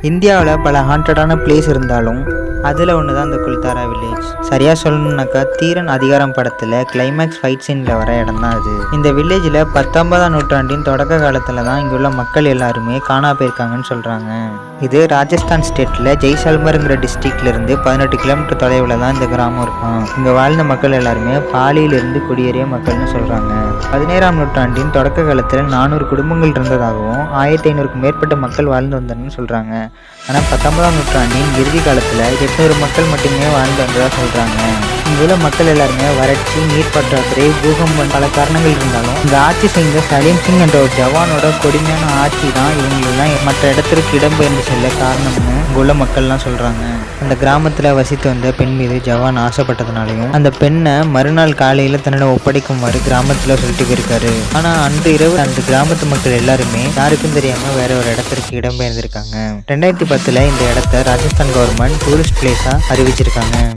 இந்தியாவில் பல ஹாண்டடான பிளேஸ் இருந்தாலும் அதில் ஒன்று தான் இந்த குல்தாரா வில்லேஜ். சரியாக சொல்லணும்னாக்கா தீரன் அதிகாரம் படத்தில் கிளைமேக்ஸ் ஃபைட் சீனில் வர இடம் தான் அது. இந்த வில்லேஜில் 19ஆம் நூற்றாண்டின் தொடக்க காலத்தில் தான் இங்கே உள்ள மக்கள் எல்லாருமே காணா போயிருக்காங்கன்னு சொல்கிறாங்க. இது ராஜஸ்தான் ஸ்டேட்டில் ஜெய்சால்மருங்கிற டிஸ்ட்ரிக்ட்லேருந்து 18 கிலோமீட்டர் தொலைவில் தான் இந்த கிராமம் இருக்கும். இங்கே வாழ்ந்த மக்கள் எல்லாருமே பாலியிலிருந்து குடியேறிய மக்கள்னு சொல்கிறாங்க. 17ஆம் நூற்றாண்டின் தொடக்க காலத்தில் 400 குடும்பங்கள் இருந்ததாகவும் 1500க்கும் மேற்பட்ட மக்கள் வாழ்ந்து வந்தாங்கன்னு சொல்கிறாங்க. ஆனால் 19ஆம் நூற்றாண்டின் இறுதி காலத்தில் 800 மக்கள் மட்டுமே வாழ்ந்து வந்ததாக சொல்கிறாங்க. இங்கே உள்ள மக்கள் எல்லாருமே வறட்சி, நீர் பற்றாக்குறை, பூகம்பம் பல காரணங்கள் இருந்தாலும் இந்த ஆட்சி செய்த சலீம் சிங் என்ற ஒரு ஜவானோட கொடுமையான ஆட்சி தான் இவங்களெல்லாம் மற்ற இடத்திற்கு இடம்பெயர்ந்து செல்ல காரணம்னு இங்கே உள்ள மக்கள்லாம் சொல்கிறாங்க. அந்த கிராமத்தில் வசித்து வந்த பெண் மீது ஜவான் ஆசைப்பட்டதுனாலையும் அந்த பெண்ணை மறுநாள் காலையில் தன்னிடம் ஒப்படைக்குமாறு கிராமத்தில் சொல்லிட்டு போயிருக்காரு. ஆனால் அன்று இரவு அந்த கிராமத்து மக்கள் எல்லாருமே யாருக்கும் தெரியாமல் வேற ஒரு இடத்திற்கு இடம்பெயர்ந்திருக்காங்க. 2010 இந்த இடத்த ராஜஸ்தான் கவர்மெண்ட் டூரிஸ்ட் பிளேஸாக அறிவிச்சிருக்காங்க.